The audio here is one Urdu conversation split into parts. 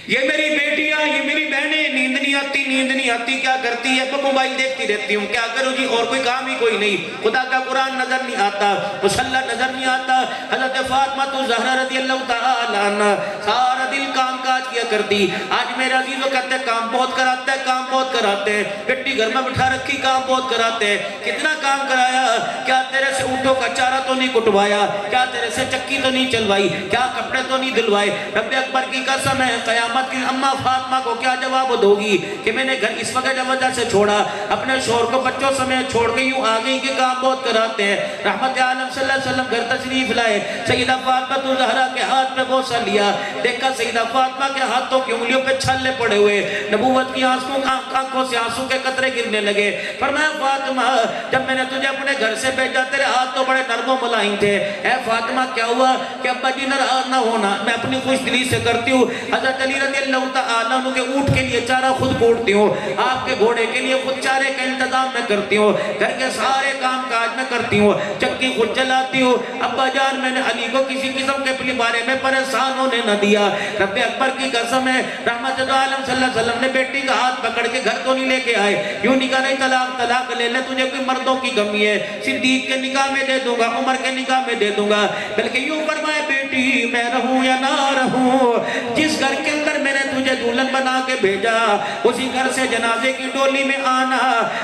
یہ میری بیٹیاں، یہ میری بہنیں، نیند نہیں آتی کیا کرتی ہے؟ تو موبائل دیکھتی رہتی ہوں، کیا کروں جی، اور کوئی کام ہی کوئی نہیں، خدا کا قرآن نظر نہیں آتا، مصلی نظر نہیں آتا۔ حضرت فاطمہ زہرا رضی اللہ تعالی عنہ سارا دل کام کاج کیا کرتی۔ آج میرے عزیزوں کہتے ہیں کام بہت کراتے ہیں، کام بہت کراتے ہیں، بیٹی گھر میں بٹھا رکھی، کام بہت کراتے ہیں۔ کتنا کام کرایا؟ کیا تیرے سے اونٹوں کا چارہ تو نہیں کٹوایا؟ کیا تیرے سے چکی تو نہیں چلوائی؟ کیا کپڑے تو نہیں دلوائے؟ رب اکبر کی قسم ہے، قیامت کی اماں فاطمہ کو کیا جواب دو گی کہ میں نے گھر اس وقت وجہ سے چھوڑا، اپنے شوہر کو بچوں سمیت چھوڑ کے یوں آگئی کہ کام بہت کراتے ہیں۔ رحمت عالم صلی اللہ علیہ وسلم گھر تشریف لائے، سیدہ فاطمہ زہرا کے ہاتھ پہ بوسہ لیا، دیکھا سیدہ فاطمہ کے ہاتھوں کی انگلیوں پہ چھلے پڑے ہوئے، نبوت کی آنکھوں سے آنسو کے قطرے گرنے لگے۔ فرمایا فاطمہ جب میں نے تجھے اپنے گھر سے بھیجا تیرے ہاتھ تو بڑے نرم و ملائم تھے، اے فاطمہ کیا ہوا کہ ابا جی ناراض نہ ہونا، میں اپنی خوش دلی سے کرتی ہوں، حضرت علی رضی اللہ تعالیٰ عنہ کے اونٹ کے لیے چارہ خود کوڑتی ہوں، آپ کے گھوڑے کے لیے خود چارے کا انتظام میں کرتی ہوں، گھر کے سارے کام کاج میں کرتی ہوں، چکی خود چلاتی ہوں۔ ابا جان میں نے علی کو کسی قسم کے بارے میں پریشان ہونے نہ دیا۔ رب اکبر کی قسم ہے، رحمت عالم صلی اللہ علیہ وسلم نے بیٹی کا ہاتھ پکڑ کے گھر تو نہیں لے کے آئے، یوں نہیں کہا نہیں طلاق لے لے، تجھے کوئی مردوں کی کمی ہے، صدیق کے نکاح میں دے دوں گا، عمر کے نکاح میں دے دوں گا، بلکہ یوں فرمائے بیٹی میں رہوں یا نہ رہوں، جس گھر کے اندر میں نے تجھے دلہن بنا کے بھیجا اسی گھر سے جنازے کی ڈولی میں آنا۔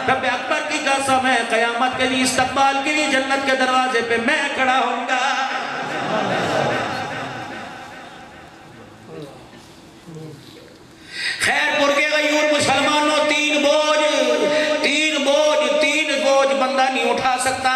رب اکبر کی قسم ہے، قیامت کے لیے استقبال کے لیے جنت کے دروازے پہ میں کھڑا ہوں گا۔ خیر پور کے غیور مسلمانوں تین بوجھ بندہ نہیں اٹھا سکتا،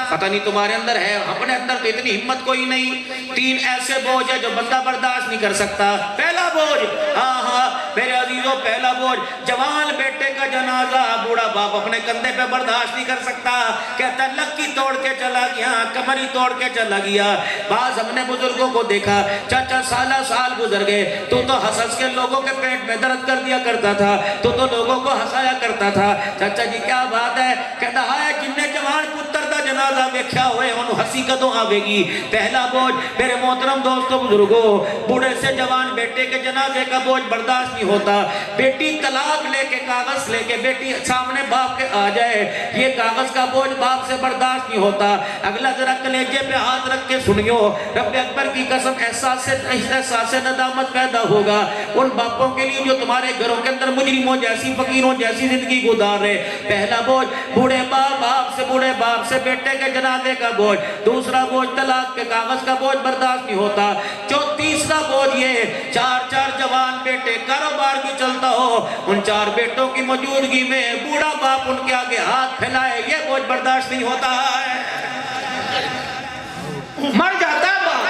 پتہ نہیں تمہارے اندر ہے، اپنے اندر تو اتنی ہمت کوئی نہیں۔ تین ایسے بوجھ ہے جو بندہ برداشت نہیں کر سکتا۔ پہلا بوجھ، ہاں میرے عزیزوں، پہلا بوجھ جوان بیٹے کا جنازہ بوڑھا باپ اپنے کندھے پہ برداشت نہیں کر سکتا، کہتا ہے لکی توڑ کے چلا گیا، کمری توڑ کے چلا گیا۔ بعض ہم نے بزرگوں کو دیکھا، چاچا سال گزر گئے، تو ہنس کے لوگوں کے پیٹ میں درد کر دیا کرتا تھا، تو لوگوں کو ہنسایا کرتا تھا۔ چاچا جی کیا بات ہے؟ کہتا ہے جن نے جوان پتر دا جنازہ ویکھیا ہوئے انہوں ہنسی کدوں آوے گی۔ پہلا بوجھ میرے محترم دوستو بزرگوں، بوڑھے سے جوان بیٹے کے جنازے کا بوجھ برداشت نہیں ہوتا۔ بیٹی طلاق لے کے کاغذ لے کے بیٹی سامنے باپ کے آ جائے، یہ کاغذ کا بوجھ باپ سے برداشت نہیں ہوتا۔ اگلا ذرا کلیجے پہ ہاتھ رکھ کے سنیو، رب اکبر کی قسم احساس ندامت پیدا ہوگا ان باپوں کے لیے جو تمہارے گھروں کے اندر مجرموں جیسی فقیروں جیسی زندگی گزار رہے۔ پہلا بوجھ بوڑھے باپ سے بیٹے کے جنازے کا بوجھ، دوسرا بوجھ طلاق کے کاغذ کا بوجھ برداشت نہیں ہوتا۔ تیسرا بوجھ یہ، چار جوان بیٹے، کاروبار بھی چلتا ہو، ان چار بیٹوں کی موجودگی میں بوڑھا باپ ان کے آگے ہاتھ پھیلائے، یہ بوجھ برداشت نہیں ہوتا ہے، مر جاتا ہے باپ۔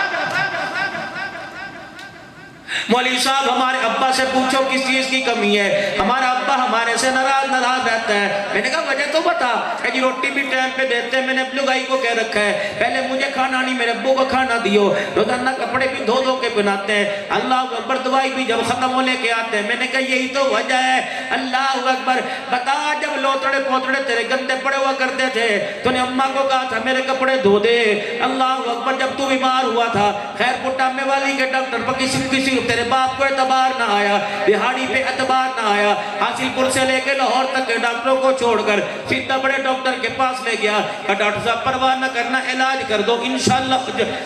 مولوی صاحب ہمارے ابا سے پوچھو کس چیز کی کمی ہے، ہمارا ابا ہمارے سے ناراض رہتا ہے۔ میں نے کہا وجہ تو بتا، کہ جی روٹی بھی ٹائم پہ دیتے ہیں، میں نے اپنے گائی کو کہہ رکھا ہے پہلے مجھے کھانا نہیں میرے ابو کو کھانا دیو، روزانہ کپڑے بھی دھو کے پہناتے ہیں، اللہ اکبر دوائی بھی جب ختم ہو لے کے آتے ہیں۔ میں نے کہا یہی تو وجہ ہے، اللہ اکبر بتا جب لوتڑے پوتڑے تیرے گندے پڑے ہوا کرتے تھے تو نے اماں کو کہا تھا میرے کپڑے دھو دے، اللہ اکبر جب تو بیمار ہوا تھا خیر پٹامے والی کے ڈاکٹر پر کسی تیرے باپ کو اعتبار نہ آیا، بہاڑی پہ اعتبار نہ آیا، حاصل پور سے لے کے لاہور تک کے ڈاکٹروں کو چھوڑ کر سیدھا بڑے ڈاکٹر کے پاس لے گیا کہ ڈاکٹر صاحب پرواہ نہ کرنا، علاج کر دو، انشاءاللہ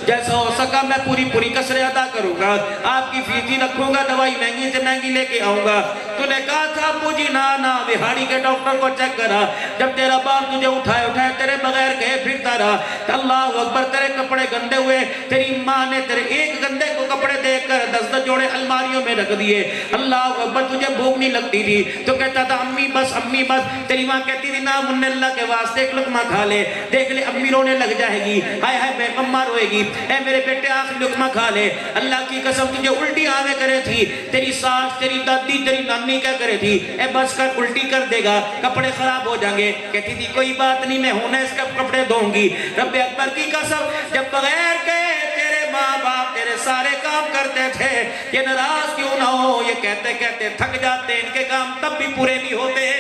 جیسا ہو سکا میں پوری کسریں ادا کروں گا، آپ کی فیس بھی رکھوں گا، دوائی مہنگی سے مہنگی لے کے آؤں گا۔ تو نے کہا تھا مجھے نا بہاڑی کے ڈاکٹر کو چیک کرا، جب تیرا باپ تجھے اٹھائے تیرے بغیر گئے پھرتا رہا، اللہ اکبر تیرے کپڑے گندے ہوئے، تیری ماں نے تیرے ایک گندے کو کپڑے دے کر 10 جوڑے الماریوں میں رکھ دیے، اللہ اکبر تجھے بھوک نہیں لگتی تھی تو کہتا تھا امی بس تیری ماں کہتی تھی نا منہ اللہ کے واسطے ایک لقمہ کھا لے، دیکھ لے امی رونے لگ جائے گی، ہائے بے مما روئے گی، اے میرے بیٹے آخری لقمہ کھا لے، اللہ کی قسم تجھے الٹی آوے کرے تھی، تیری ساس تیری دادی تیری نانی کیا کرے تھی، اے بس کر الٹی کر دے گا کپڑے خراب ہو جائیں گے، کہتی تھی کوئی بات نہیں میں ہونے اس کا کپڑے دھوں گی۔ رب اکبر کی قسم جب بغیر کے تیرے ماں باپ تیرے سارے کام کرتے تھے، یہ ناراض کیوں نہ ہو، یہ کہتے کہتے تھک جاتے، ان کے کام تب بھی پورے نہیں ہوتے۔